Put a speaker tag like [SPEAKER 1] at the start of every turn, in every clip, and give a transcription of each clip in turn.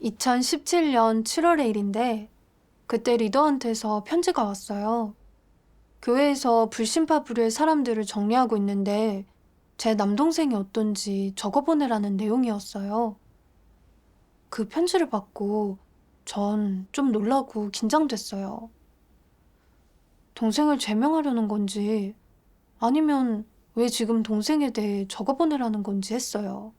[SPEAKER 1] 2017년 7월의 일인데 그때 리더한테서 편지가 왔어요. 교회에서 불신파 부류의 사람들을 정리하고 있는데 제 남동생이 어떤지 적어보내라는 내용이었어요. 그 편지를 받고 전 좀 놀라고 긴장됐어요. 동생을 제명하려는 건지 아니면 왜 지금 동생에 대해 적어보내라는 건지 했어요.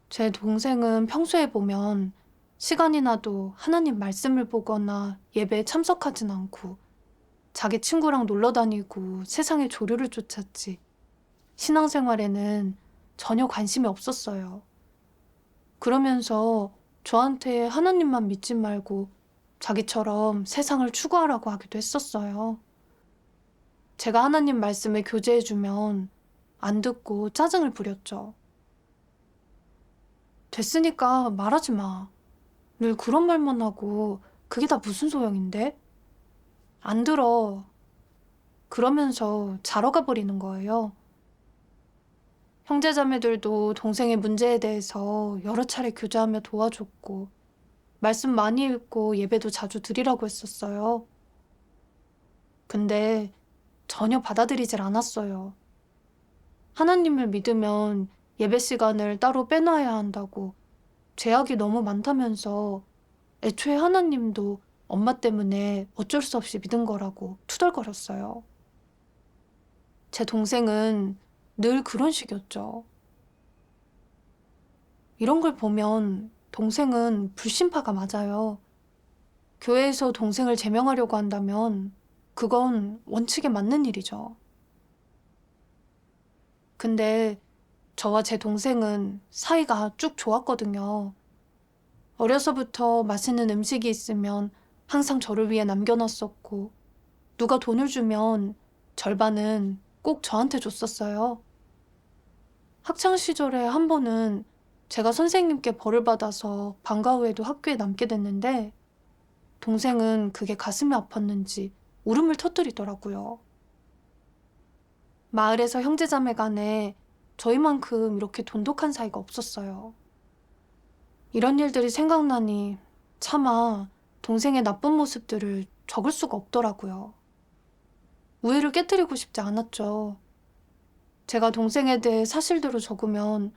[SPEAKER 1] 제 동생은 평소에 보면 시간이 나도 하나님 말씀을 보거나 예배에 참석하진 않고 자기 친구랑 놀러 다니고 세상의 조류를 쫓았지 신앙생활에는 전혀 관심이 없었어요. 그러면서 저한테 하나님만 믿지 말고 자기처럼 세상을 추구하라고 하기도 했었어요. 제가 하나님 말씀을 교제해주면 안 듣고 짜증을 부렸죠. 됐으니까 말하지 마. 늘 그런 말만 하고 그게 다 무슨 소용인데? 안 들어. 그러면서 자러 가버리는 거예요. 형제자매들도 동생의 문제에 대해서 여러 차례 교제하며 도와줬고 말씀 많이 읽고 예배도 자주 드리라고 했었어요. 근데 전혀 받아들이질 않았어요. 하나님을 믿으면 예배 시간을 따로 빼놔야 한다고 죄악이 너무 많다면서 애초에 하나님도 엄마 때문에 어쩔 수 없이 믿은 거라고 투덜거렸어요. 제 동생은 늘 그런 식이었죠. 이런 걸 보면 동생은 불신파가 맞아요. 교회에서 동생을 제명하려고 한다면 그건 원칙에 맞는 일이죠. 근데 저와 제 동생은 사이가 쭉 좋았거든요. 어려서부터 맛있는 음식이 있으면 항상 저를 위해 남겨놨었고 누가 돈을 주면 절반은 꼭 저한테 줬었어요. 학창 시절에 한 번은 제가 선생님께 벌을 받아서 방과 후에도 학교에 남게 됐는데 동생은 그게 가슴이 아팠는지 울음을 터뜨리더라고요. 마을에서 형제자매 간에 저희만큼 이렇게 돈독한 사이가 없었어요. 이런 일들이 생각나니 차마 동생의 나쁜 모습들을 적을 수가 없더라고요. 우애를 깨뜨리고 싶지 않았죠. 제가 동생에 대해 사실대로 적으면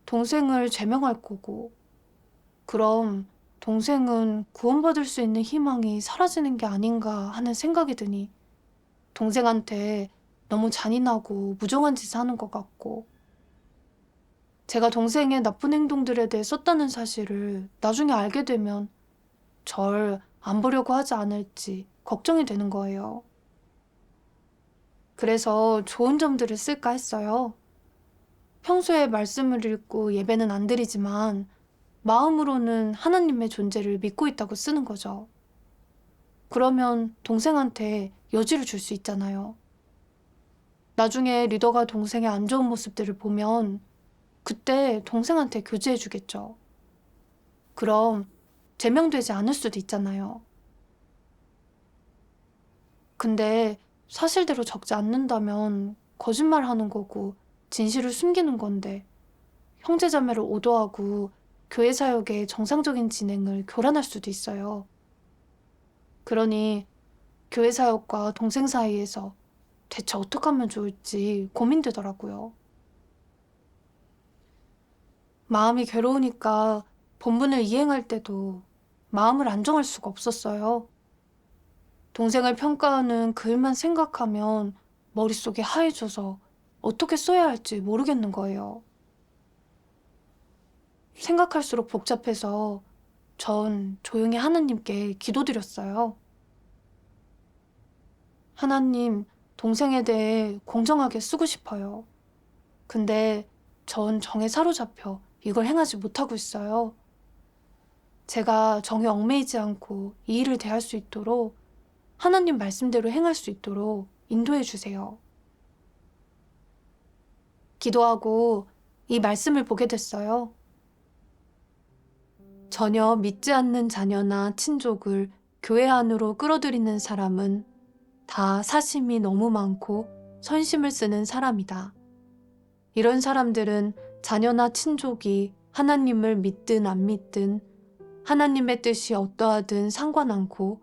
[SPEAKER 1] 동생을 제명할 거고, 그럼 동생은 구원받을 수 있는 희망이 사라지는 게 아닌가 하는 생각이 드니 동생한테 너무 잔인하고 무정한 짓을 하는 것 같고, 제가 동생의 나쁜 행동들에 대해 썼다는 사실을 나중에 알게 되면 절 안 보려고 하지 않을지 걱정이 되는 거예요. 그래서 좋은 점들을 쓸까 했어요. 평소에 말씀을 읽고 예배는 안 드리지만 마음으로는 하나님의 존재를 믿고 있다고 쓰는 거죠. 그러면 동생한테 여지를 줄 수 있잖아요. 나중에 리더가 동생의 안 좋은 모습들을 보면 그때 동생한테 교제해 주겠죠. 그럼 제명되지 않을 수도 있잖아요. 근데 사실대로 적지 않는다면 거짓말하는 거고 진실을 숨기는 건데 형제자매를 오도하고 교회 사역의 정상적인 진행을 교란할 수도 있어요. 그러니 교회 사역과 동생 사이에서 대체 어떻게 하면 좋을지 고민되더라고요. 마음이 괴로우니까 본분을 이행할 때도 마음을 안정할 수가 없었어요. 동생을 평가하는 그 일만 생각하면 머릿속이 하얘져서 어떻게 써야 할지 모르겠는 거예요. 생각할수록 복잡해서 전 조용히 하나님께 기도드렸어요. 하나님, 동생에 대해 공정하게 쓰고 싶어요. 근데 전 정에 사로잡혀 이걸 행하지 못하고 있어요. 제가 정에 얽매이지 않고 이 일을 대할 수 있도록 하나님 말씀대로 행할 수 있도록 인도해 주세요. 기도하고 이 말씀을 보게 됐어요. 전혀 믿지 않는 자녀나 친족을 교회 안으로 끌어들이는 사람은 다 사심이 너무 많고 선심을 쓰는 사람이다. 이런 사람들은 자녀나 친족이 하나님을 믿든 안 믿든 하나님의 뜻이 어떠하든 상관 않고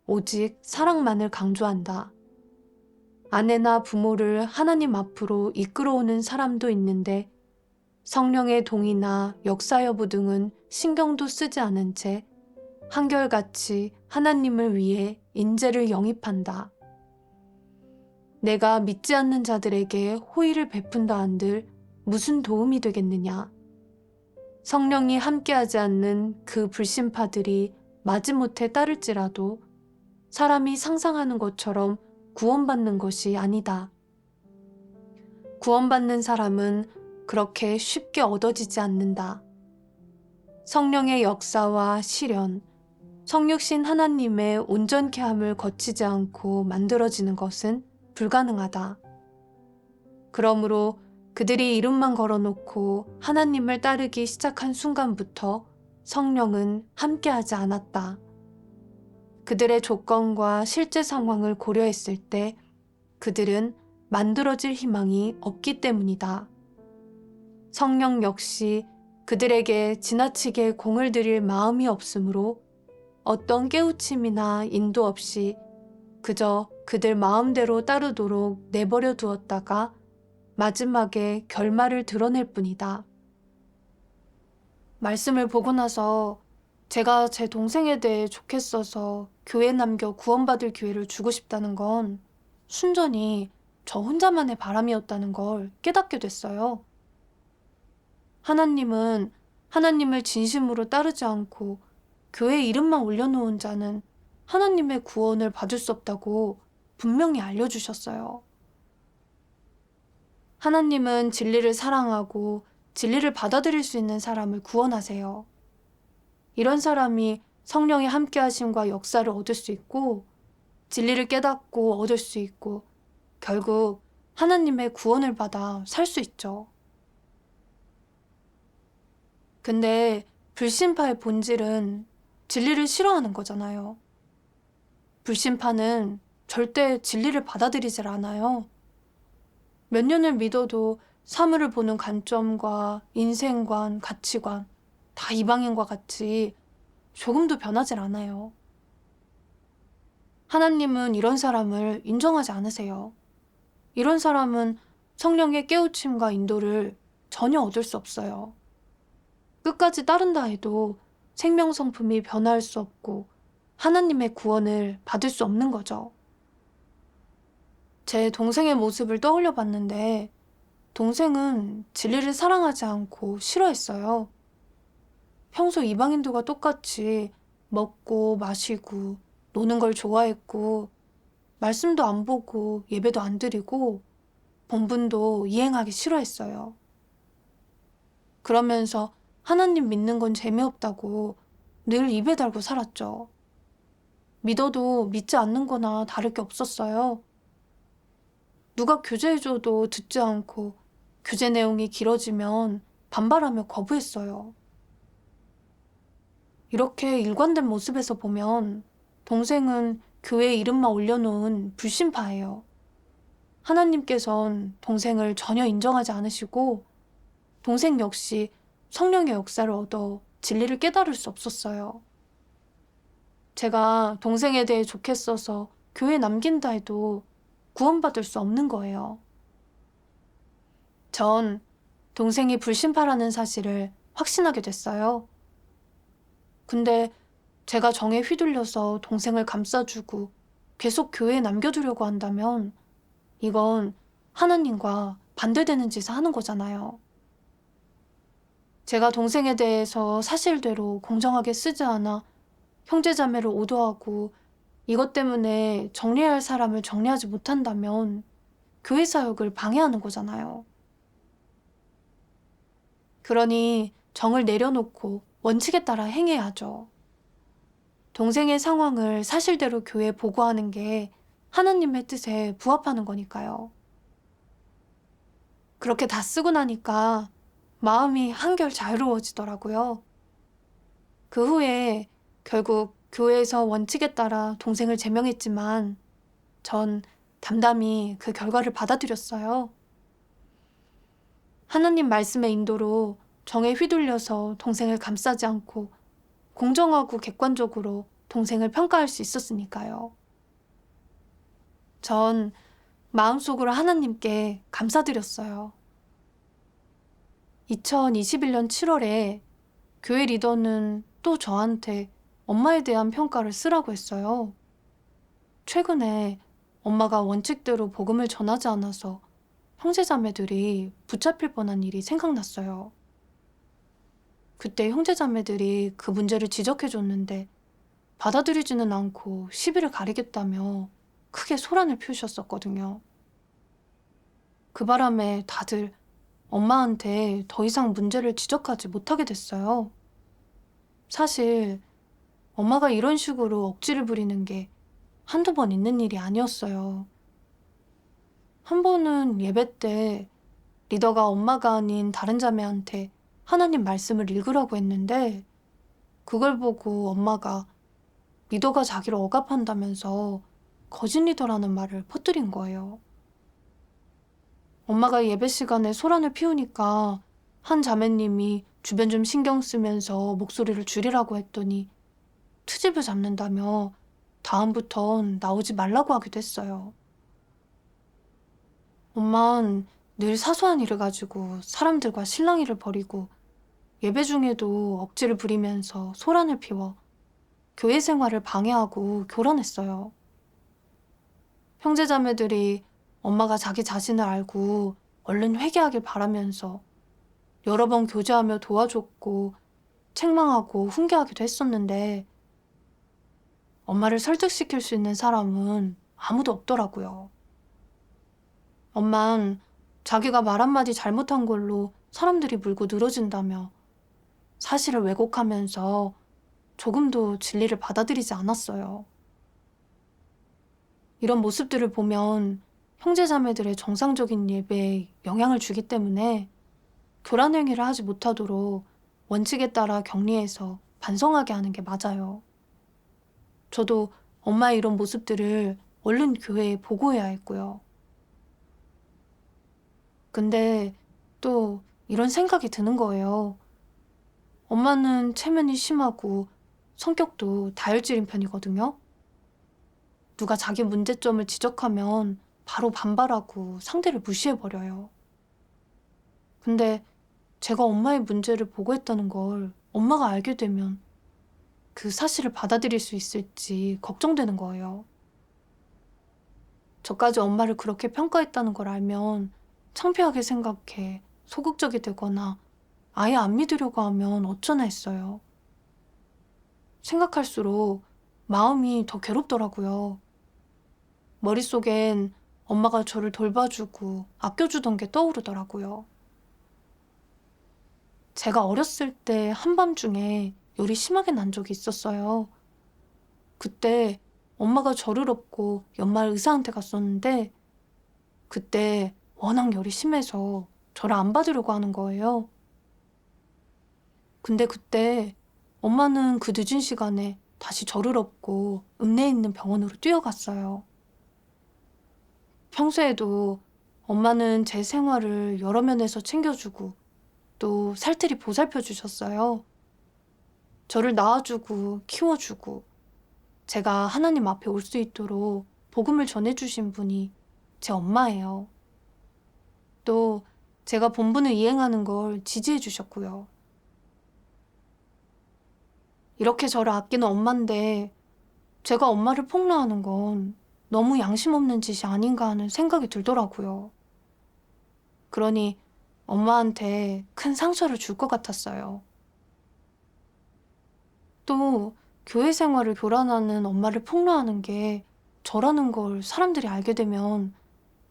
[SPEAKER 1] 오직 사랑만을 강조한다. 아내나 부모를 하나님 앞으로 이끌어오는 사람도 있는데 성령의 동의나 역사 여부 등은 신경도 쓰지 않은 채 한결같이 하나님을 위해 인재를 영입한다. 내가 믿지 않는 자들에게 호의를 베푼다 한들 무슨 도움이 되겠느냐. 성령이 함께하지 않는 그 불신파들이 마지못해 따를지라도 사람이 상상하는 것처럼 구원받는 것이 아니다. 구원받는 사람은 그렇게 쉽게 얻어지지 않는다. 성령의 역사와 실현, 성육신 하나님의 온전케 함을 거치지 않고 만들어지는 것은 불가능하다. 그러므로 그들이 이름만 걸어놓고 하나님을 따르기 시작한 순간부터 성령은 함께하지 않았다. 그들의 조건과 실제 상황을 고려했을 때 그들은 만들어질 희망이 없기 때문이다. 성령 역시 그들에게 지나치게 공을 들일 마음이 없으므로 어떤 깨우침이나 인도 없이 그저 그들 마음대로 따르도록 내버려 두었다가 마지막에 결말을 드러낼 뿐이다. 말씀을 보고 나서 제가 제 동생에 대해 좋게 써서 교회 남겨 구원받을 기회를 주고 싶다는 건 순전히 저 혼자만의 바람이었다는 걸 깨닫게 됐어요. 하나님은 하나님을 진심으로 따르지 않고 교회 이름만 올려놓은 자는 하나님의 구원을 받을 수 없다고 분명히 알려주셨어요. 하나님은 진리를 사랑하고 진리를 받아들일 수 있는 사람을 구원하세요. 이런 사람이 성령의 함께하심과 역사를 얻을 수 있고 진리를 깨닫고 얻을 수 있고 결국 하나님의 구원을 받아 살 수 있죠. 근데 불신파의 본질은 진리를 싫어하는 거잖아요. 불신파는 절대 진리를 받아들이질 않아요. 몇 년을 믿어도 사물을 보는 관점과 인생관, 가치관 다 이방인과 같이 조금도 변하질 않아요. 하나님은 이런 사람을 인정하지 않으세요. 이런 사람은 성령의 깨우침과 인도를 전혀 얻을 수 없어요. 끝까지 따른다 해도 생명성품이 변화할 수 없고 하나님의 구원을 받을 수 없는 거죠. 제 동생의 모습을 떠올려 봤는데 동생은 진리를 사랑하지 않고 싫어했어요. 평소 이방인들과 똑같이 먹고 마시고 노는 걸 좋아했고 말씀도 안 보고 예배도 안 드리고 본분도 이행하기 싫어했어요. 그러면서 하나님 믿는 건 재미없다고 늘 입에 달고 살았죠. 믿어도 믿지 않는 거나 다를 게 없었어요. 누가 교제해줘도 듣지 않고 교제 내용이 길어지면 반발하며 거부했어요. 이렇게 일관된 모습에서 보면 동생은 교회 이름만 올려놓은 불신파예요. 하나님께선 동생을 전혀 인정하지 않으시고 동생 역시 성령의 역사를 얻어 진리를 깨달을 수 없었어요. 제가 동생에 대해 좋게 써서 교회 남긴다 해도 구원받을 수 없는 거예요. 전 동생이 불신파라는 사실을 확신하게 됐어요. 근데 제가 정에 휘둘려서 동생을 감싸주고 계속 교회에 남겨두려고 한다면 이건 하나님과 반대되는 짓을 하는 거잖아요. 제가 동생에 대해서 사실대로 공정하게 쓰지 않아 형제자매를 오도하고 이것 때문에 정리해야 할 사람을 정리하지 못한다면 교회 사역을 방해하는 거잖아요. 그러니 정을 내려놓고 원칙에 따라 행해야 하죠. 동생의 상황을 사실대로 교회에 보고하는 게 하나님의 뜻에 부합하는 거니까요. 그렇게 다 쓰고 나니까 마음이 한결 자유로워지더라고요. 그 후에 결국 교회에서 원칙에 따라 동생을 제명했지만 전 담담히 그 결과를 받아들였어요. 하나님 말씀의 인도로 정에 휘둘려서 동생을 감싸지 않고 공정하고 객관적으로 동생을 평가할 수 있었으니까요. 전 마음속으로 하나님께 감사드렸어요. 2021년 7월에 교회 리더는 또 저한테 엄마에 대한 평가를 쓰라고 했어요. 최근에 엄마가 원칙대로 복음을 전하지 않아서 형제자매들이 붙잡힐 뻔한 일이 생각났어요. 그때 형제자매들이 그 문제를 지적해줬는데 받아들이지는 않고 시비를 가리겠다며 크게 소란을 피우셨었거든요. 그 바람에 다들 엄마한테 더 이상 문제를 지적하지 못하게 됐어요. 사실 엄마가 이런 식으로 억지를 부리는 게 한두 번 있는 일이 아니었어요. 한 번은 예배 때 리더가 엄마가 아닌 다른 자매한테 하나님 말씀을 읽으라고 했는데 그걸 보고 엄마가 리더가 자기를 억압한다면서 거짓 리더라는 말을 퍼뜨린 거예요. 엄마가 예배 시간에 소란을 피우니까 한 자매님이 주변 좀 신경 쓰면서 목소리를 줄이라고 했더니 트집을 잡는다며 다음부턴 나오지 말라고 하기도 했어요. 엄만 늘 사소한 일을 가지고 사람들과 실랑이를 벌이고 예배 중에도 억지를 부리면서 소란을 피워 교회 생활을 방해하고 교란했어요. 형제자매들이 엄마가 자기 자신을 알고 얼른 회개하길 바라면서 여러 번 교제하며 도와줬고 책망하고 훈계하기도 했었는데 엄마를 설득시킬 수 있는 사람은 아무도 없더라고요. 엄만 자기가 말 한마디 잘못한 걸로 사람들이 물고 늘어진다며 사실을 왜곡하면서 조금도 진리를 받아들이지 않았어요. 이런 모습들을 보면 형제자매들의 정상적인 예배에 영향을 주기 때문에 교란 행위를 하지 못하도록 원칙에 따라 격리해서 반성하게 하는 게 맞아요. 저도 엄마의 이런 모습들을 얼른 교회에 보고해야 했고요. 근데 또 이런 생각이 드는 거예요. 엄마는 체면이 심하고 성격도 다혈질인 편이거든요. 누가 자기 문제점을 지적하면 바로 반발하고 상대를 무시해버려요. 근데 제가 엄마의 문제를 보고했다는 걸 엄마가 알게 되면 그 사실을 받아들일 수 있을지 걱정되는 거예요. 저까지 엄마를 그렇게 평가했다는 걸 알면 창피하게 생각해 소극적이 되거나 아예 안 믿으려고 하면 어쩌나 했어요. 생각할수록 마음이 더 괴롭더라고요. 머릿속엔 엄마가 저를 돌봐주고 아껴주던 게 떠오르더라고요. 제가 어렸을 때 한밤중에 열이 심하게 난 적이 있었어요. 그때 엄마가 저를 업고 연말 의사한테 갔었는데 그때 워낙 열이 심해서 저를 안 받으려고 하는 거예요. 근데 그때 엄마는 그 늦은 시간에 다시 저를 업고 읍내에 있는 병원으로 뛰어갔어요. 평소에도 엄마는 제 생활을 여러 면에서 챙겨주고 또 살뜰히 보살펴 주셨어요. 저를 낳아주고 키워주고 제가 하나님 앞에 올 수 있도록 복음을 전해주신 분이 제 엄마예요. 또 제가 본분을 이행하는 걸 지지해 주셨고요. 이렇게 저를 아끼는 엄마인데 제가 엄마를 폭로하는 건 너무 양심 없는 짓이 아닌가 하는 생각이 들더라고요. 그러니 엄마한테 큰 상처를 줄 것 같았어요. 또 교회 생활을 교란하는 엄마를 폭로하는 게 저라는 걸 사람들이 알게 되면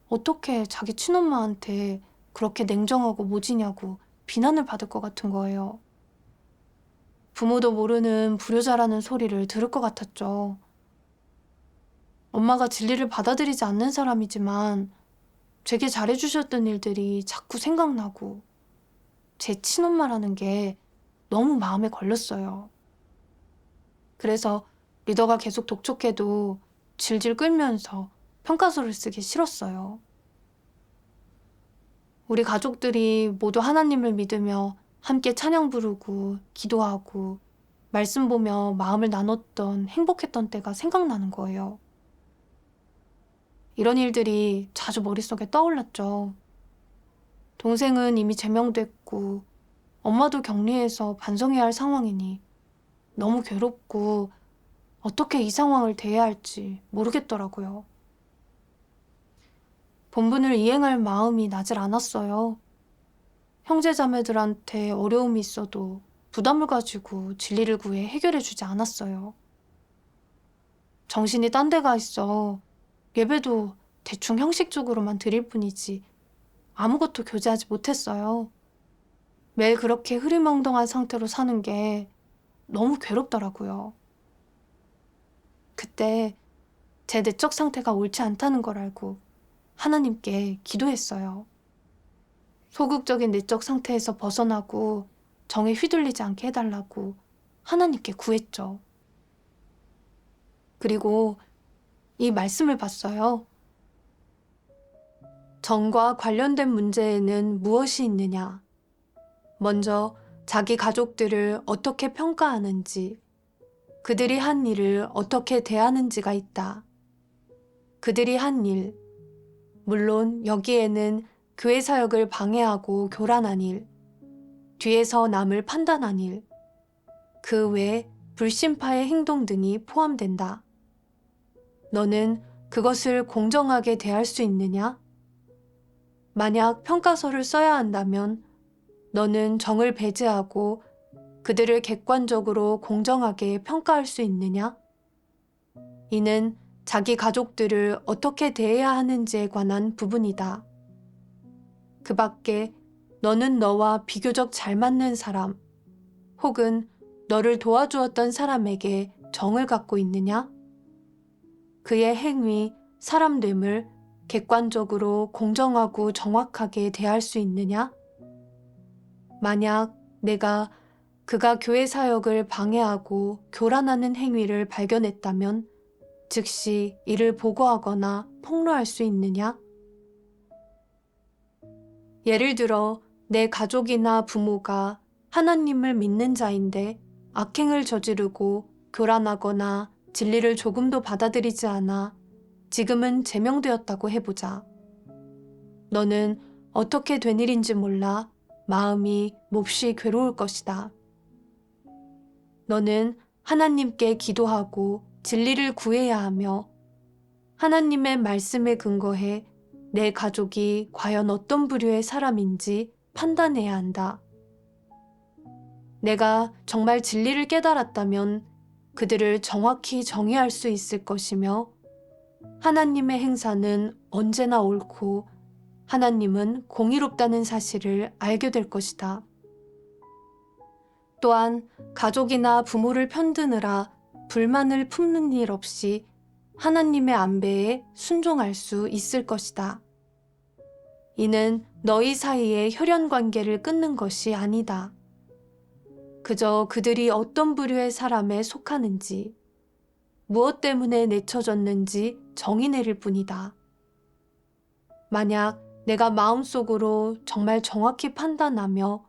[SPEAKER 1] 어떻게 자기 친엄마한테 그렇게 냉정하고 모지냐고 비난을 받을 것 같은 거예요. 부모도 모르는 불효자라는 소리를 들을 것 같았죠. 엄마가 진리를 받아들이지 않는 사람이지만 제게 잘해주셨던 일들이 자꾸 생각나고 제 친엄마라는 게 너무 마음에 걸렸어요. 그래서 리더가 계속 독촉해도 질질 끌면서 평가서를 쓰기 싫었어요. 우리 가족들이 모두 하나님을 믿으며 함께 찬양 부르고 기도하고 말씀 보며 마음을 나눴던 행복했던 때가 생각나는 거예요. 이런 일들이 자주 머릿속에 떠올랐죠. 동생은 이미 제명됐고 엄마도 격리해서 반성해야 할 상황이니 너무 괴롭고 어떻게 이 상황을 대해야 할지 모르겠더라고요. 본분을 이행할 마음이 나질 않았어요. 형제자매들한테 어려움이 있어도 부담을 가지고 진리를 구해 해결해 주지 않았어요. 정신이 딴 데 가 있어 예배도 대충 형식적으로만 드릴 뿐이지 아무것도 교제하지 못했어요. 매일 그렇게 흐리멍덩한 상태로 사는 게 너무 괴롭더라고요. 그때 제 내적 상태가 옳지 않다는 걸 알고 하나님께 기도했어요. 소극적인 내적 상태에서 벗어나고 정에 휘둘리지 않게 해달라고 하나님께 구했죠. 그리고 이 말씀을 봤어요. 정과 관련된 문제에는 무엇이 있느냐? 먼저 자기 가족들을 어떻게 평가하는지, 그들이 한 일을 어떻게 대하는지가 있다. 그들이 한 일, 물론 여기에는 교회 사역을 방해하고 교란한 일, 뒤에서 남을 판단한 일, 그 외 불신파의 행동 등이 포함된다. 너는 그것을 공정하게 대할 수 있느냐? 만약 평가서를 써야 한다면 너는 정을 배제하고 그들을 객관적으로 공정하게 평가할 수 있느냐? 이는 자기 가족들을 어떻게 대해야 하는지에 관한 부분이다. 그 밖에 너는 너와 비교적 잘 맞는 사람 혹은 너를 도와주었던 사람에게 정을 갖고 있느냐? 그의 행위, 사람됨을 객관적으로 공정하고 정확하게 대할 수 있느냐? 만약 내가 그가 교회 사역을 방해하고 교란하는 행위를 발견했다면 즉시 이를 보고하거나 폭로할 수 있느냐? 예를 들어 내 가족이나 부모가 하나님을 믿는 자인데 악행을 저지르고 교란하거나 진리를 조금도 받아들이지 않아 지금은 제명되었다고 해보자. 너는 어떻게 된 일인지 몰라 마음이 몹시 괴로울 것이다. 너는 하나님께 기도하고 진리를 구해야 하며 하나님의 말씀에 근거해 내 가족이 과연 어떤 부류의 사람인지 판단해야 한다. 내가 정말 진리를 깨달았다면 그들을 정확히 정의할 수 있을 것이며 하나님의 행사는 언제나 옳고 하나님은 공의롭다는 사실을 알게 될 것이다. 또한 가족이나 부모를 편드느라 불만을 품는 일 없이 하나님의 안배에 순종할 수 있을 것이다. 이는 너희 사이의 혈연 관계를 끊는 것이 아니다. 그저 그들이 어떤 부류의 사람에 속하는지, 무엇 때문에 내쳐졌는지 정의 내릴 뿐이다. 만약 내가 마음속으로 정말 정확히 판단하며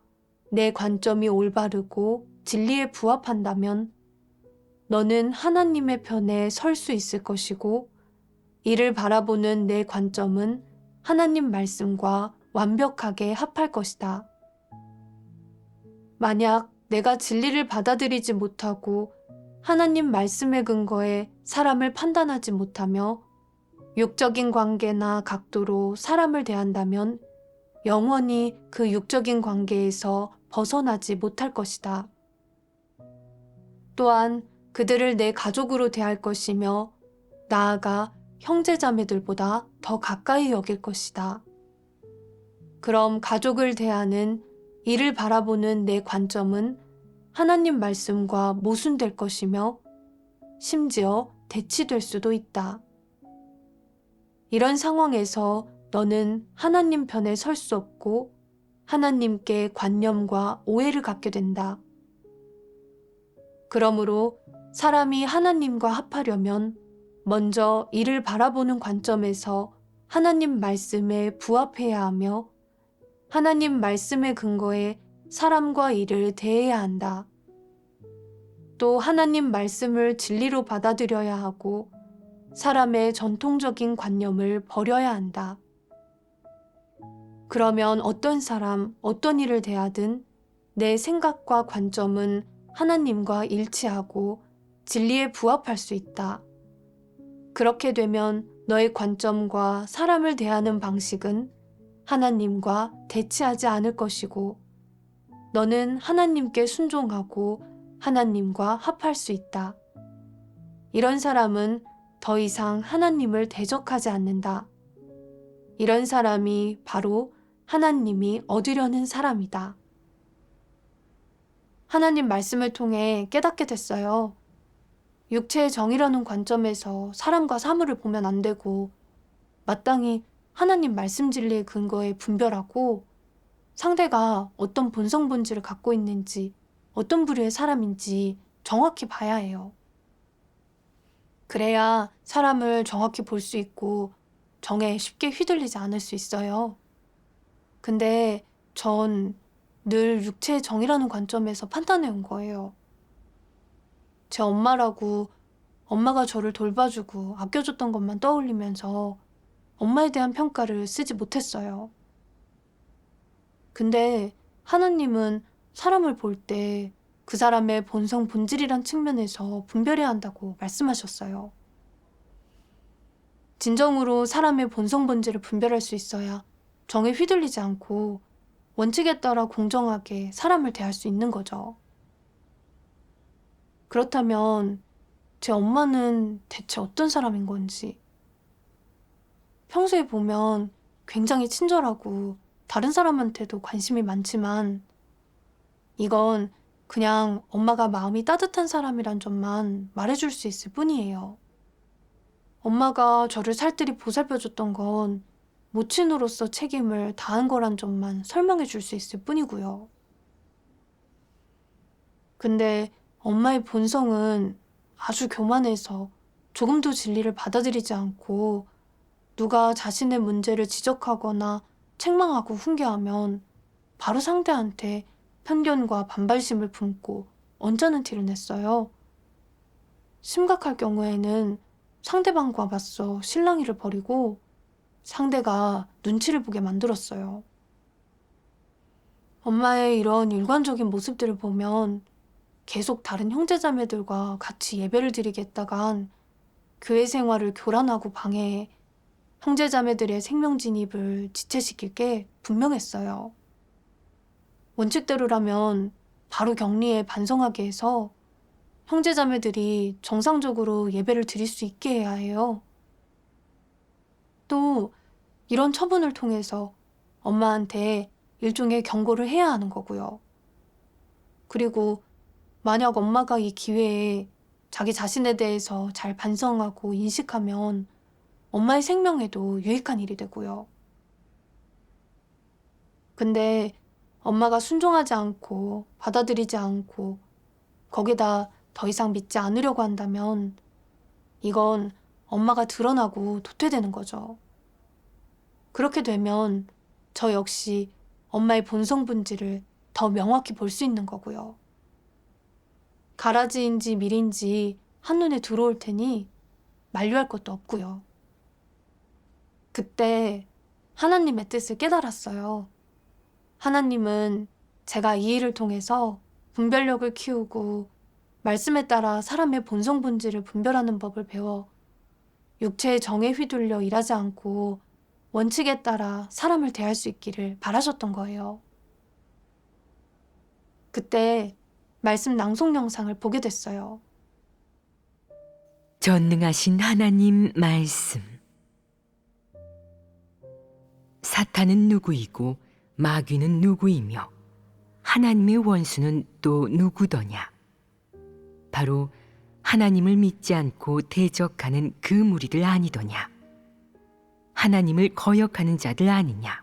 [SPEAKER 1] 내 관점이 올바르고 진리에 부합한다면 너는 하나님의 편에 설 수 있을 것이고 이를 바라보는 내 관점은 하나님 말씀과 완벽하게 합할 것이다. 만약 내가 진리를 받아들이지 못하고 하나님 말씀에 근거해 사람을 판단하지 못하며 육적인 관계나 각도로 사람을 대한다면 영원히 그 육적인 관계에서 벗어나지 못할 것이다. 또한 그들을 내 가족으로 대할 것이며 나아가 형제자매들보다 더 가까이 여길 것이다. 그럼 가족을 대하는 이를 바라보는 내 관점은 하나님 말씀과 모순될 것이며 심지어 대치될 수도 있다. 이런 상황에서 너는 하나님 편에 설 수 없고 하나님께 관념과 오해를 갖게 된다. 그러므로 사람이 하나님과 합하려면 먼저 이를 바라보는 관점에서 하나님 말씀에 부합해야 하며 하나님 말씀에 근거해 사람과 일을 대해야 한다. 또 하나님 말씀을 진리로 받아들여야 하고 사람의 전통적인 관념을 버려야 한다. 그러면 어떤 사람, 어떤 일을 대하든 내 생각과 관점은 하나님과 일치하고 진리에 부합할 수 있다. 그렇게 되면 너의 관점과 사람을 대하는 방식은 하나님과 대치하지 않을 것이고 너는 하나님께 순종하고 하나님과 합할 수 있다. 이런 사람은 더 이상 하나님을 대적하지 않는다. 이런 사람이 바로 하나님이 얻으려는 사람이다. 하나님 말씀을 통해 깨닫게 됐어요. 육체의 정의라는 관점에서 사람과 사물을 보면 안 되고 마땅히 하나님 말씀 진리의 근거에 분별하고 상대가 어떤 본성 본질을 갖고 있는지 어떤 부류의 사람인지 정확히 봐야 해요. 그래야 사람을 정확히 볼 수 있고 정에 쉽게 휘둘리지 않을 수 있어요. 근데 전 늘 육체의 정의라는 관점에서 판단해 온 거예요. 제 엄마라고 엄마가 저를 돌봐주고 아껴줬던 것만 떠올리면서 엄마에 대한 평가를 쓰지 못했어요. 근데 하나님은 사람을 볼 때 그 사람의 본성 본질이란 측면에서 분별해야 한다고 말씀하셨어요. 진정으로 사람의 본성 본질을 분별할 수 있어야 정에 휘둘리지 않고 원칙에 따라 공정하게 사람을 대할 수 있는 거죠. 그렇다면 제 엄마는 대체 어떤 사람인 건지. 평소에 보면 굉장히 친절하고 다른 사람한테도 관심이 많지만 이건 그냥 엄마가 마음이 따뜻한 사람이란 점만 말해줄 수 있을 뿐이에요. 엄마가 저를 살뜰히 보살펴줬던 건 모친으로서 책임을 다한 거란 점만 설명해 줄 수 있을 뿐이고요. 근데 엄마의 본성은 아주 교만해서 조금도 진리를 받아들이지 않고 누가 자신의 문제를 지적하거나 책망하고 훈계하면 바로 상대한테 편견과 반발심을 품고 언짢은 티를 냈어요. 심각할 경우에는 상대방과 맞서 실랑이를 벌이고 상대가 눈치를 보게 만들었어요. 엄마의 이런 일관적인 모습들을 보면 계속 다른 형제자매들과 같이 예배를 드리겠다간 교회 생활을 교란하고 방해해 형제자매들의 생명 진입을 지체시킬 게 분명했어요. 원칙대로라면 바로 격리해 반성하게 해서 형제자매들이 정상적으로 예배를 드릴 수 있게 해야 해요. 또 이런 처분을 통해서 엄마한테 일종의 경고를 해야 하는 거고요. 그리고 만약 엄마가 이 기회에 자기 자신에 대해서 잘 반성하고 인식하면 엄마의 생명에도 유익한 일이 되고요. 근데 엄마가 순종하지 않고 받아들이지 않고 거기다 더 이상 믿지 않으려고 한다면 이건 엄마가 드러나고 도태되는 거죠. 그렇게 되면 저 역시 엄마의 본성 본질을 더 명확히 볼 수 있는 거고요. 가라지인지 밀인지 한눈에 들어올 테니 만류할 것도 없고요. 그때 하나님의 뜻을 깨달았어요. 하나님은 제가 이 일을 통해서 분별력을 키우고 말씀에 따라 사람의 본성 본질을 분별하는 법을 배워 육체의 정에 휘둘려 일하지 않고 원칙에 따라 사람을 대할 수 있기를 바라셨던 거예요. 그때 말씀 낭송 영상을 보게 됐어요.
[SPEAKER 2] 전능하신 하나님 말씀. 사탄은 누구이고 마귀는 누구이며 하나님의 원수는 또 누구더냐. 바로 하나님을 믿지 않고 대적하는 그 무리들 아니더냐. 하나님을 거역하는 자들 아니냐.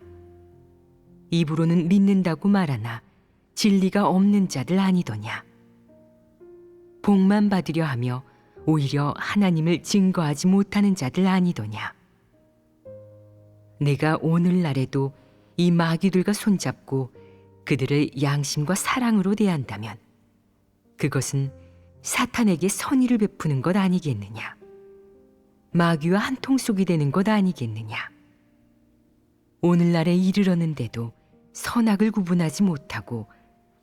[SPEAKER 2] 입으로는 믿는다고 말하나 진리가 없는 자들 아니더냐. 복만 받으려 하며 오히려 하나님을 증거하지 못하는 자들 아니더냐. 내가 오늘날에도 이 마귀들과 손잡고 그들을 양심과 사랑으로 대한다면 그것은 사탄에게 선의를 베푸는 것 아니겠느냐? 마귀와 한 통속이 되는 것 아니겠느냐? 오늘날에 이르렀는데도 선악을 구분하지 못하고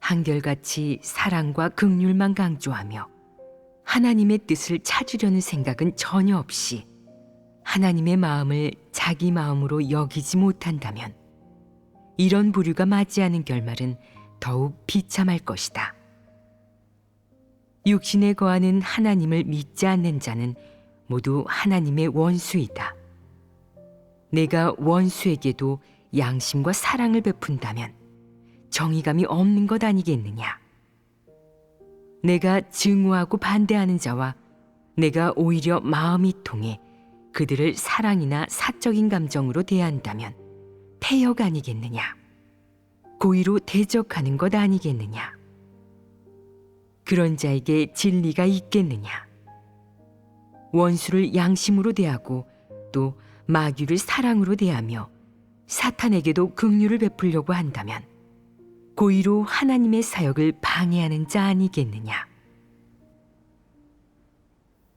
[SPEAKER 2] 한결같이 사랑과 긍휼만 강조하며 하나님의 뜻을 찾으려는 생각은 전혀 없이 하나님의 마음을 자기 마음으로 여기지 못한다면 이런 부류가 맞이하는 결말은 더욱 비참할 것이다. 육신에 거하는 하나님을 믿지 않는 자는 모두 하나님의 원수이다. 내가 원수에게도 양심과 사랑을 베푼다면 정의감이 없는 것 아니겠느냐? 내가 증오하고 반대하는 자와 내가 오히려 마음이 통해 그들을 사랑이나 사적인 감정으로 대한다면 패역 아니겠느냐? 고의로 대적하는 것 아니겠느냐? 그런 자에게 진리가 있겠느냐? 원수를 양심으로 대하고 또 마귀를 사랑으로 대하며 사탄에게도 긍휼을 베풀려고 한다면 고의로 하나님의 사역을 방해하는 자 아니겠느냐?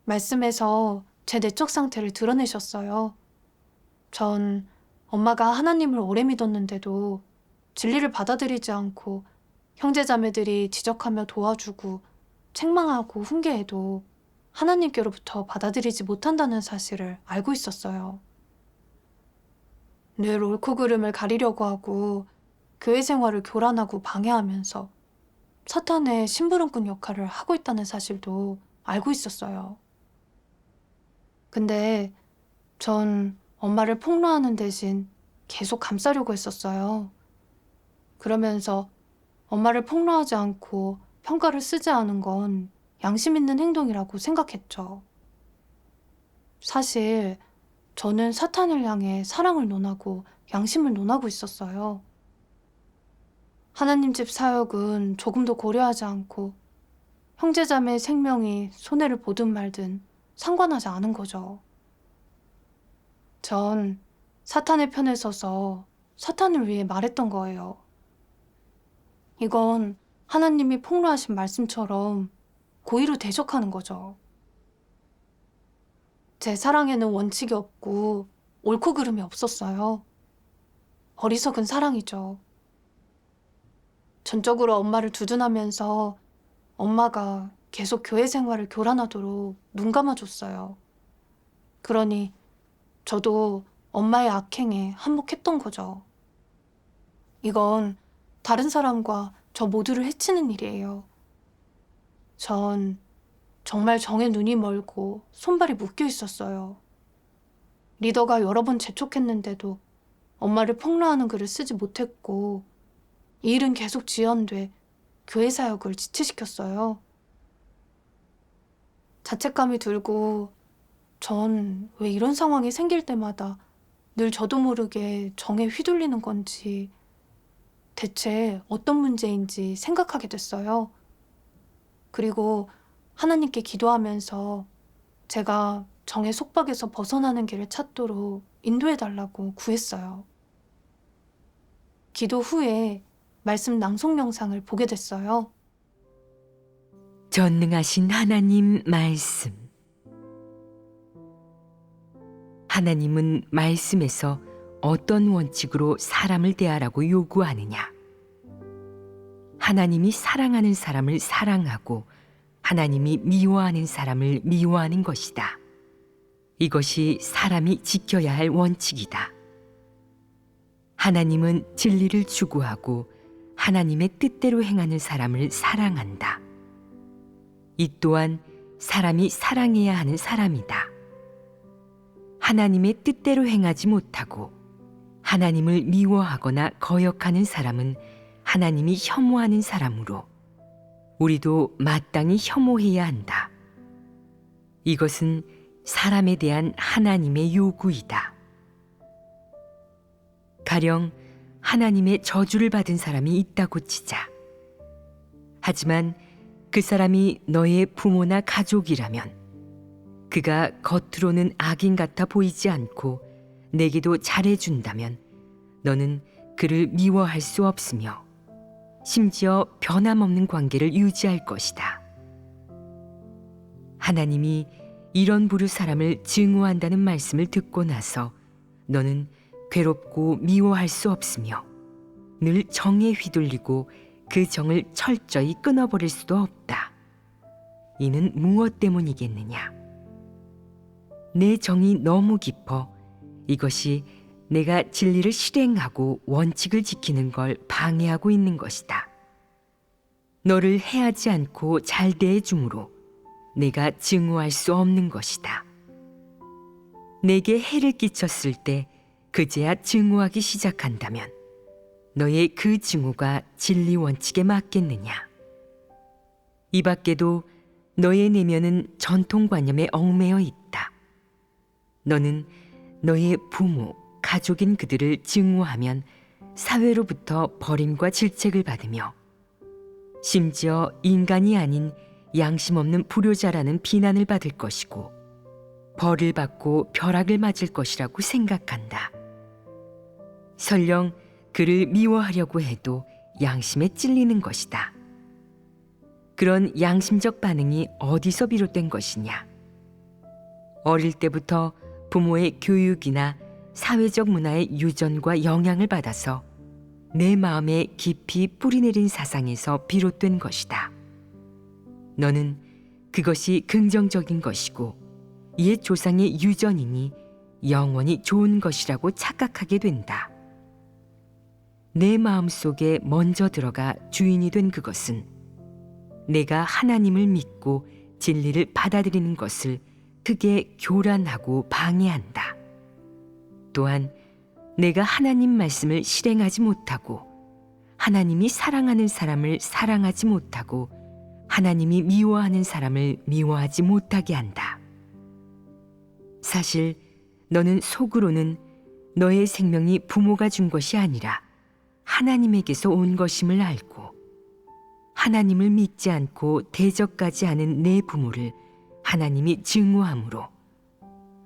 [SPEAKER 1] 말씀에서 제 내적 상태를 드러내셨어요. 전 엄마가 하나님을 오래 믿었는데도 진리를 받아들이지 않고 형제자매들이 지적하며 도와주고 책망하고 훈계해도 하나님께로부터 받아들이지 못한다는 사실을 알고 있었어요. 늘 옳고 그름을 가리려고 하고 교회 생활을 교란하고 방해하면서 사탄의 심부름꾼 역할을 하고 있다는 사실도 알고 있었어요. 근데 전 엄마를 폭로하는 대신 계속 감싸려고 했었어요. 그러면서 엄마를 폭로하지 않고 평가를 쓰지 않은 건 양심 있는 행동이라고 생각했죠. 사실 저는 사탄을 향해 사랑을 논하고 양심을 논하고 있었어요. 하나님 집 사역은 조금도 고려하지 않고 형제자매의 생명이 손해를 보든 말든 상관하지 않은 거죠. 전 사탄의 편에 서서 사탄을 위해 말했던 거예요. 이건 하나님이 폭로하신 말씀처럼 고의로 대적하는 거죠. 제 사랑에는 원칙이 없고 옳고 그름이 없었어요. 어리석은 사랑이죠. 전적으로 엄마를 두둔하면서 엄마가 계속 교회 생활을 교란하도록 눈 감아줬어요. 그러니 저도 엄마의 악행에 한몫했던 거죠. 이건 다른 사람과 저 모두를 해치는 일이에요. 전 정말 정에 눈이 멀고 손발이 묶여 있었어요. 리더가 여러 번 재촉했는데도 엄마를 폭로하는 글을 쓰지 못했고 이 일은 계속 지연돼 교회 사역을 지체시켰어요. 자책감이 들고 전 왜 이런 상황이 생길 때마다 늘 저도 모르게 정에 휘둘리는 건지 대체 어떤 문제인지 생각하게 됐어요. 그리고 하나님께 기도하면서 제가 정의 속박에서 벗어나는 길을 찾도록 인도해달라고 구했어요. 기도 후에 말씀 낭송 영상을 보게 됐어요.
[SPEAKER 2] 전능하신 하나님 말씀. 하나님은 말씀에서 어떤 원칙으로 사람을 대하라고 요구하느냐? 하나님이 사랑하는 사람을 사랑하고 하나님이 미워하는 사람을 미워하는 것이다. 이것이 사람이 지켜야 할 원칙이다. 하나님은 진리를 추구하고 하나님의 뜻대로 행하는 사람을 사랑한다. 이 또한 사람이 사랑해야 하는 사람이다. 하나님의 뜻대로 행하지 못하고 하나님을 미워하거나 거역하는 사람은 하나님이 혐오하는 사람으로 우리도 마땅히 혐오해야 한다. 이것은 사람에 대한 하나님의 요구이다. 가령 하나님의 저주를 받은 사람이 있다고 치자. 하지만 그 사람이 너의 부모나 가족이라면 그가 겉으로는 악인 같아 보이지 않고 내게도 잘해준다면 너는 그를 미워할 수 없으며 심지어 변함없는 관계를 유지할 것이다. 하나님이 이런 부류 사람을 증오한다는 말씀을 듣고 나서 너는 괴롭고 미워할 수 없으며 늘 정에 휘둘리고 그 정을 철저히 끊어버릴 수도 없다. 이는 무엇 때문이겠느냐? 내 정이 너무 깊어 이것이 내가 진리를 실행하고 원칙을 지키는 걸 방해하고 있는 것이다. 너를 해하지 않고 잘 대해주므로 내가 증오할 수 없는 것이다. 내게 해를 끼쳤을 때 그제야 증오하기 시작한다면 너의 그 증오가 진리 원칙에 맞겠느냐? 이 밖에도 너의 내면은 전통관념에 얽매여 있다. 너는 너의 부모, 가족인 그들을 증오하면 사회로부터 버림과 질책을 받으며 심지어 인간이 아닌 양심 없는 불효자라는 비난을 받을 것이고 벌을 받고 벼락을 맞을 것이라고 생각한다. 설령 그를 미워하려고 해도 양심에 찔리는 것이다. 그런 양심적 반응이 어디서 비롯된 것이냐? 어릴 때부터 부모의 교육이나 사회적 문화의 유전과 영향을 받아서 내 마음에 깊이 뿌리내린 사상에서 비롯된 것이다. 너는 그것이 긍정적인 것이고 옛 조상의 유전이니 영원히 좋은 것이라고 착각하게 된다. 내 마음속에 먼저 들어가 주인이 된 그것은 내가 하나님을 믿고 진리를 받아들이는 것을 크게 교란하고 방해한다. 또한 내가 하나님 말씀을 실행하지 못하고 하나님이 사랑하는 사람을 사랑하지 못하고 하나님이 미워하는 사람을 미워하지 못하게 한다. 사실 너는 속으로는 너의 생명이 부모가 준 것이 아니라 하나님에게서 온 것임을 알고 하나님을 믿지 않고 대적까지 하는 내 부모를 하나님이 증오함으로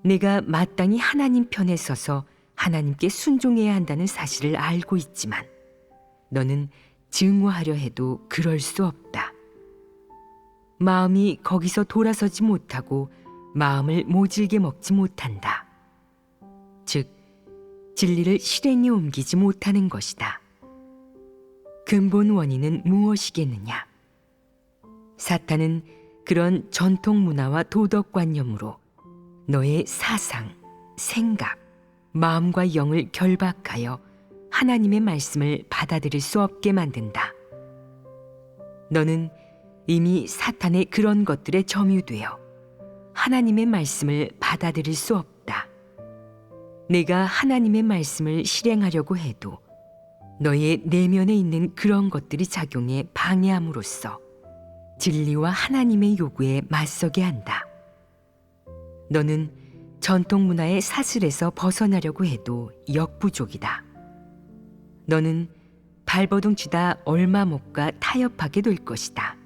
[SPEAKER 2] 내가 마땅히 하나님 편에 서서 하나님께 순종해야 한다는 사실을 알고 있지만 너는 증오하려 해도 그럴 수 없다. 마음이 거기서 돌아서지 못하고 마음을 모질게 먹지 못한다. 즉, 진리를 실행에 옮기지 못하는 것이다. 근본 원인은 무엇이겠느냐? 사탄은 그런 전통 문화와 도덕관념으로 너의 사상, 생각, 마음과 영을 결박하여 하나님의 말씀을 받아들일 수 없게 만든다. 너는 이미 사탄의 그런 것들에 점유되어 하나님의 말씀을 받아들일 수 없다. 내가 하나님의 말씀을 실행하려고 해도 너의 내면에 있는 그런 것들이 작용해 방해함으로써 진리와 하나님의 요구에 맞서게 한다. 너는 전통 문화의 사슬에서 벗어나려고 해도 역부족이다. 너는 발버둥 치다 얼마 못 가 타협하게 될 것이다.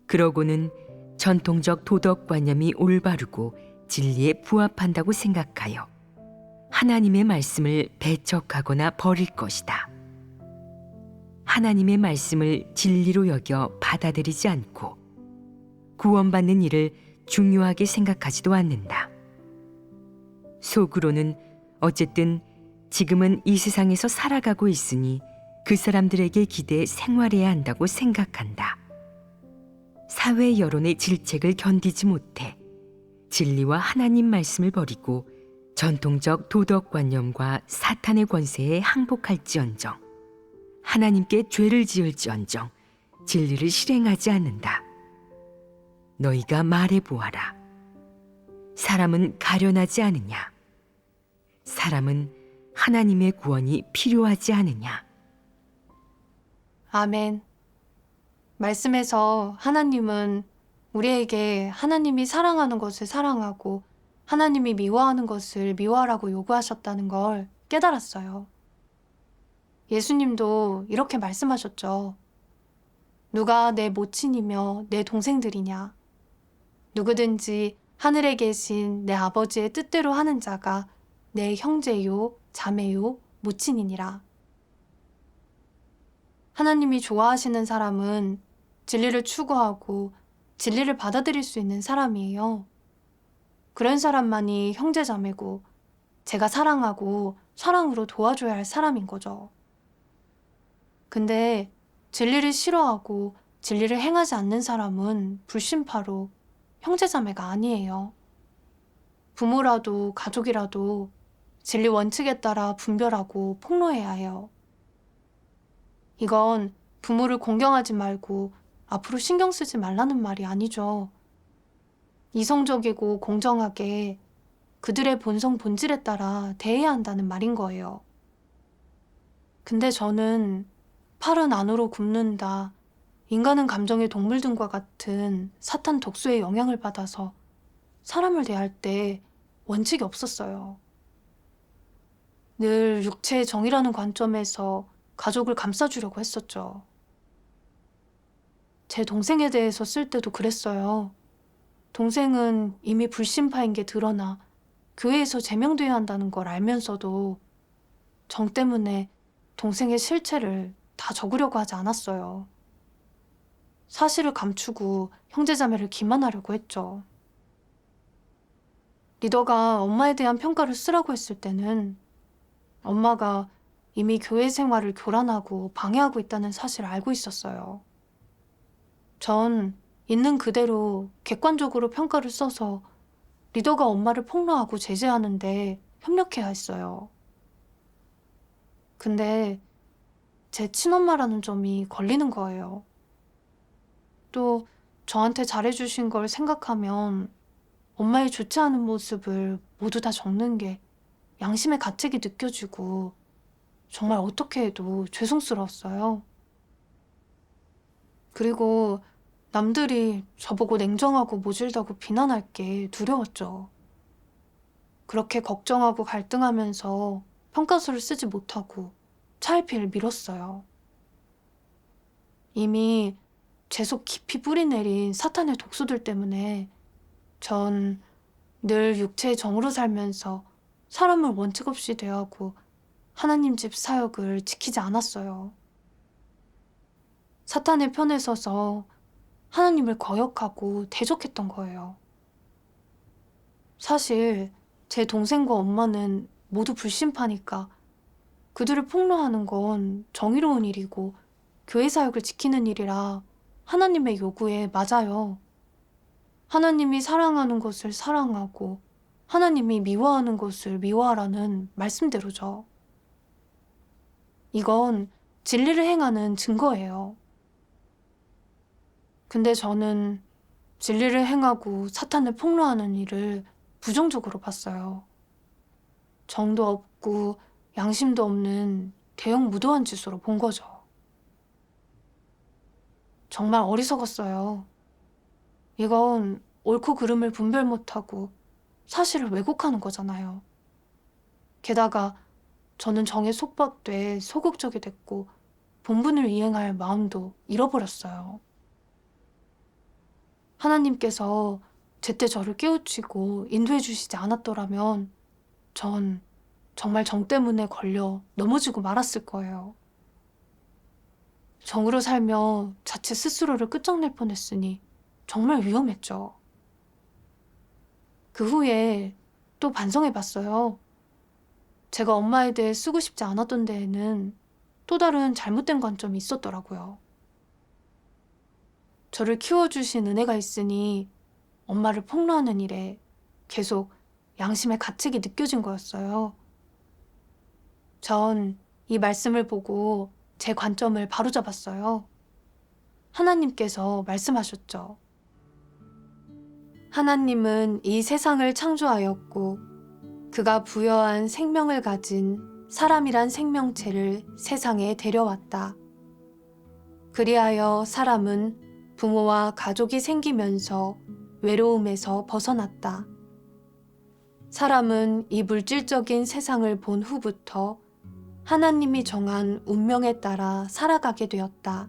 [SPEAKER 2] 그러고는 전통적 도덕관념이 올바르고 진리에 부합한다고 생각하여 하나님의 말씀을 배척하거나 버릴 것이다. 하나님의 말씀을 진리로 여겨 받아들이지 않고 구원받는 일을 중요하게 생각하지도 않는다. 속으로는 어쨌든 지금은 이 세상에서 살아가고 있으니 그 사람들에게 기대해 생활해야 한다고 생각한다. 사회 여론의 질책을 견디지 못해 진리와 하나님 말씀을 버리고 전통적 도덕관념과 사탄의 권세에 항복할지언정 하나님께 죄를 지을지언정 진리를 실행하지 않는다. 너희가 말해보아라. 사람은 가련하지 않으냐? 사람은 하나님의 구원이 필요하지 않으냐?
[SPEAKER 1] 아멘. 말씀에서 하나님은 우리에게 하나님이 사랑하는 것을 사랑하고 하나님이 미워하는 것을 미워하라고 요구하셨다는 걸 깨달았어요. 예수님도 이렇게 말씀하셨죠. 누가 내 모친이며 내 동생들이냐? 누구든지 하늘에 계신 내 아버지의 뜻대로 하는 자가 내 형제요, 자매요, 모친이니라. 하나님이 좋아하시는 사람은 진리를 추구하고 진리를 받아들일 수 있는 사람이에요. 그런 사람만이 형제자매고 제가 사랑하고 사랑으로 도와줘야 할 사람인 거죠. 근데 진리를 싫어하고 진리를 행하지 않는 사람은 불신파로 형제자매가 아니에요. 부모라도 가족이라도 진리 원칙에 따라 분별하고 폭로해야 해요. 이건 부모를 공경하지 말고 앞으로 신경 쓰지 말라는 말이 아니죠. 이성적이고 공정하게 그들의 본성 본질에 따라 대해야 한다는 말인 거예요. 근데 저는 팔은 안으로 굽는다, 인간은 감정의 동물 등과 같은 사탄 독소의 영향을 받아서 사람을 대할 때 원칙이 없었어요. 늘 육체의 정의라는 관점에서 가족을 감싸주려고 했었죠. 제 동생에 대해서 쓸 때도 그랬어요. 동생은 이미 불신파인 게 드러나 교회에서 제명돼야 한다는 걸 알면서도 정 때문에 동생의 실체를 다 적으려고 하지 않았어요. 사실을 감추고 형제자매를 기만하려고 했죠. 리더가 엄마에 대한 평가를 쓰라고 했을 때는 엄마가 이미 교회 생활을 교란하고 방해하고 있다는 사실을 알고 있었어요. 전 있는 그대로 객관적으로 평가를 써서 리더가 엄마를 폭로하고 제재하는데 협력해야 했어요. 근데 제 친엄마라는 점이 걸리는 거예요. 또 저한테 잘해주신 걸 생각하면 엄마의 좋지 않은 모습을 모두 다 적는 게 양심의 가책이 느껴지고 정말 어떻게 해도 죄송스러웠어요. 그리고 남들이 저보고 냉정하고 모질다고 비난할 게 두려웠죠. 그렇게 걱정하고 갈등하면서 평가서를 쓰지 못하고 차일피일 미뤘어요. 이미 제 속 깊이 뿌리 내린 사탄의 독소들 때문에 전 늘 육체의 정으로 살면서 사람을 원칙 없이 대하고 하나님 집 사역을 지키지 않았어요. 사탄의 편에 서서 하나님을 거역하고 대적했던 거예요. 사실 제 동생과 엄마는 모두 불신파니까 그들을 폭로하는 건 정의로운 일이고 교회 사역을 지키는 일이라 하나님의 요구에 맞아요. 하나님이 사랑하는 것을 사랑하고 하나님이 미워하는 것을 미워하라는 말씀대로죠. 이건 진리를 행하는 증거예요. 근데 저는 진리를 행하고 사탄을 폭로하는 일을 부정적으로 봤어요. 정도 없고 양심도 없는 대형 무도한 짓으로 본 거죠. 정말 어리석었어요. 이건 옳고 그름을 분별 못하고 사실을 왜곡하는 거잖아요. 게다가 저는 정에 속박돼 소극적이 됐고 본분을 이행할 마음도 잃어버렸어요. 하나님께서 제때 저를 깨우치고 인도해 주시지 않았더라면 전 정말 정 때문에 걸려 넘어지고 말았을 거예요. 정으로 살며 자칫 스스로를 끝장낼 뻔했으니 정말 위험했죠. 그 후에 또 반성해봤어요. 제가 엄마에 대해 쓰고 싶지 않았던 데에는 또 다른 잘못된 관점이 있었더라고요. 저를 키워주신 은혜가 있으니 엄마를 폭로하는 일에 계속 양심의 가책이 느껴진 거였어요. 전 이 말씀을 보고 제 관점을 바로잡았어요. 하나님께서 말씀하셨죠. 하나님은 이 세상을 창조하였고 그가 부여한 생명을 가진 사람이란 생명체를 세상에 데려왔다. 그리하여 사람은 부모와 가족이 생기면서 외로움에서 벗어났다. 사람은 이 물질적인 세상을 본 후부터 하나님이 정한 운명에 따라 살아가게 되었다.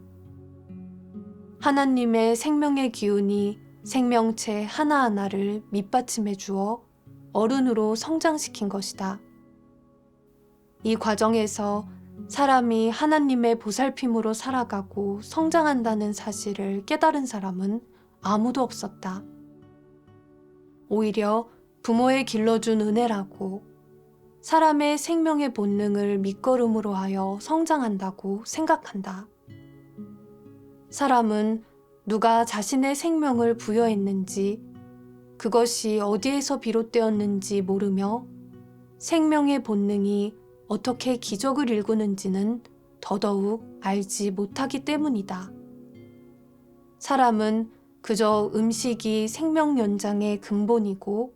[SPEAKER 1] 하나님의 생명의 기운이 생명체 하나하나를 밑받침해 주어 어른으로 성장시킨 것이다. 이 과정에서 사람이 하나님의 보살핌으로 살아가고 성장한다는 사실을 깨달은 사람은 아무도 없었다. 오히려 부모의 길러준 은혜라고 사람의 생명의 본능을 밑거름으로 하여 성장한다고 생각한다. 사람은 누가 자신의 생명을 부여했는지, 그것이 어디에서 비롯되었는지 모르며 생명의 본능이 어떻게 기적을 일구는지는 더더욱 알지 못하기 때문이다. 사람은 그저 음식이 생명 연장의 근본이고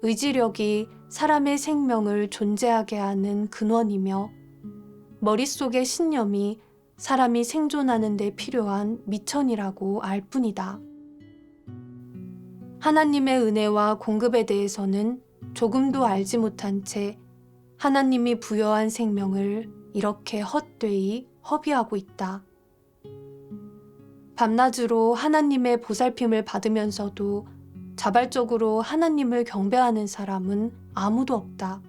[SPEAKER 1] 의지력이 사람의 생명을 존재하게 하는 근원이며 머릿속의 신념이 사람이 생존하는 데 필요한 미천이라고 알 뿐이다. 하나님의 은혜와 공급에 대해서는 조금도 알지 못한 채 하나님이 부여한 생명을 이렇게 헛되이 허비하고 있다. 밤낮으로 하나님의 보살핌을 받으면서도 자발적으로 하나님을 경배하는 사람은 아무도 없다.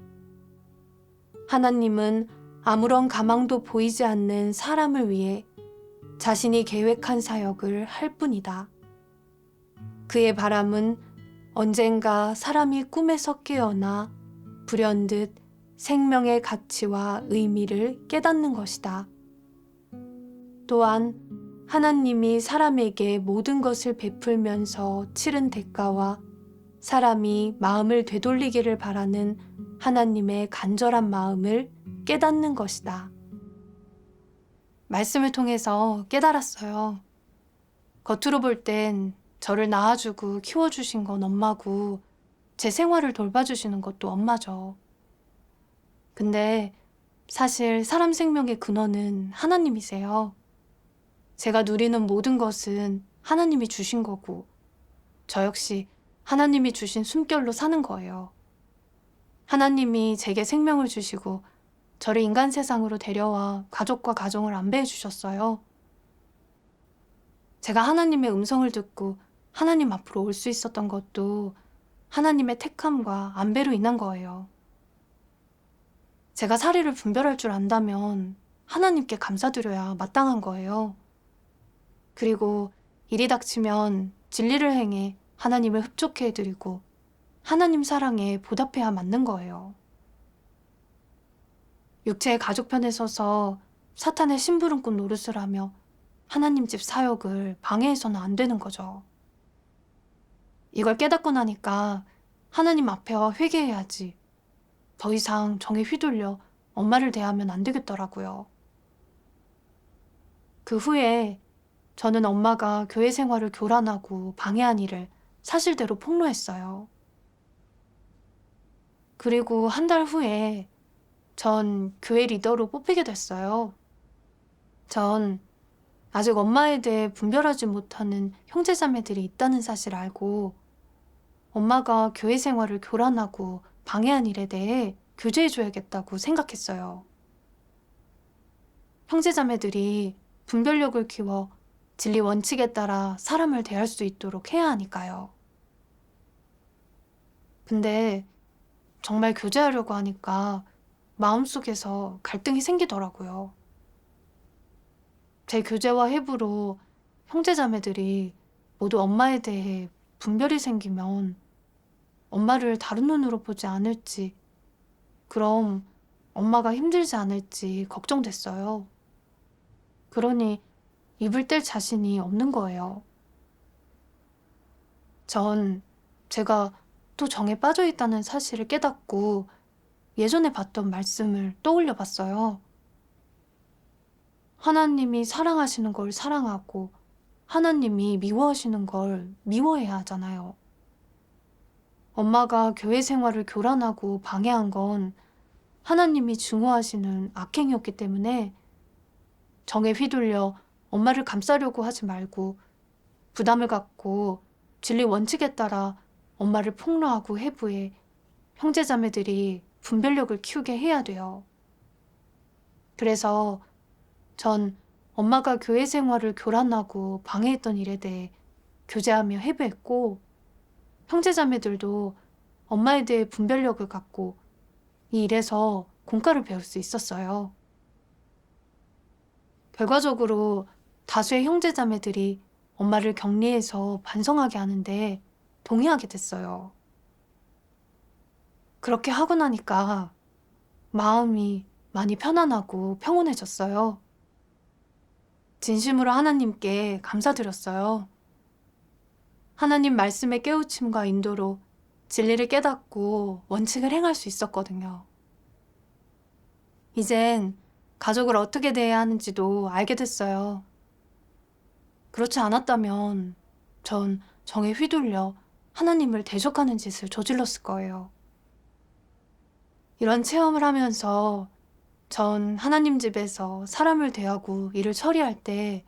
[SPEAKER 1] 하나님은 아무런 가망도 보이지 않는 사람을 위해 자신이 계획한 사역을 할 뿐이다. 그의 바람은 언젠가 사람이 꿈에서 깨어나 불현듯 생명의 가치와 의미를 깨닫는 것이다. 또한 하나님이 사람에게 모든 것을 베풀면서 치른 대가와 사람이 마음을 되돌리기를 바라는 하나님의 간절한 마음을 깨닫는 것이다. 말씀을 통해서 깨달았어요. 겉으로 볼 땐 저를 낳아주고 키워주신 건 엄마고 제 생활을 돌봐주시는 것도 엄마죠. 근데 사실 사람 생명의 근원은 하나님이세요. 제가 누리는 모든 것은 하나님이 주신 거고 저 역시 하나님이 주신 숨결로 사는 거예요. 하나님이 제게 생명을 주시고 저를 인간 세상으로 데려와 가족과 가정을 안배해 주셨어요. 제가 하나님의 음성을 듣고 하나님 앞으로 올 수 있었던 것도 하나님의 택함과 안배로 인한 거예요. 제가 사리를 분별할 줄 안다면 하나님께 감사드려야 마땅한 거예요. 그리고 일이 닥치면 진리를 행해 하나님을 흡족해 해드리고 하나님 사랑에 보답해야 맞는 거예요. 육체의 가족편에 서서 사탄의 심부름꾼 노릇을 하며 하나님 집 사역을 방해해서는 안 되는 거죠. 이걸 깨닫고 나니까 하나님 앞에 와 회개해야지. 더 이상 정에 휘둘려 엄마를 대하면 안 되겠더라고요. 그 후에 저는 엄마가 교회 생활을 교란하고 방해한 일을 사실대로 폭로했어요. 그리고 한 달 후에 전 교회 리더로 뽑히게 됐어요. 전 아직 엄마에 대해 분별하지 못하는 형제자매들이 있다는 사실을 알고 엄마가 교회 생활을 교란하고 방해한 일에 대해 교제해줘야겠다고 생각했어요. 형제자매들이 분별력을 키워 진리 원칙에 따라 사람을 대할 수 있도록 해야 하니까요. 근데 정말 교제하려고 하니까 마음속에서 갈등이 생기더라고요. 제 교제와 해부로 형제자매들이 모두 엄마에 대해 분별이 생기면 엄마를 다른 눈으로 보지 않을지, 그럼 엄마가 힘들지 않을지 걱정됐어요. 그러니 입을 뗄 자신이 없는 거예요. 전 제가 또 정에 빠져 있다는 사실을 깨닫고 예전에 봤던 말씀을 떠올려 봤어요. 하나님이 사랑하시는 걸 사랑하고 하나님이 미워하시는 걸 미워해야 하잖아요. 엄마가 교회 생활을 교란하고 방해한 건 하나님이 증오하시는 악행이었기 때문에 정에 휘둘려 엄마를 감싸려고 하지 말고 부담을 갖고 진리 원칙에 따라 엄마를 폭로하고 해부해 형제자매들이 분별력을 키우게 해야 돼요. 그래서 전 엄마가 교회 생활을 교란하고 방해했던 일에 대해 교제하며 해부했고 형제자매들도 엄마에 대해 분별력을 갖고 이 일에서 공과를 배울 수 있었어요. 결과적으로 다수의 형제자매들이 엄마를 격리해서 반성하게 하는데 동의하게 됐어요. 그렇게 하고 나니까 마음이 많이 편안하고 평온해졌어요. 진심으로 하나님께 감사드렸어요. 하나님 말씀의 깨우침과 인도로 진리를 깨닫고 원칙을 행할 수 있었거든요. 이젠 가족을 어떻게 대해야 하는지도 알게 됐어요. 그렇지 않았다면 전 정에 휘둘려 하나님을 대적하는 짓을 저질렀을 거예요. 이런 체험을 하면서 전 하나님 집에서 사람을 대하고 일을 처리할 때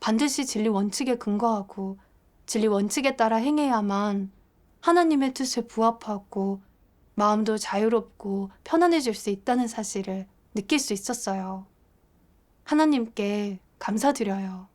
[SPEAKER 1] 반드시 진리 원칙에 근거하고 진리 원칙에 따라 행해야만 하나님의 뜻에 부합하고 마음도 자유롭고 편안해질 수 있다는 사실을 느낄 수 있었어요. 하나님께 감사드려요.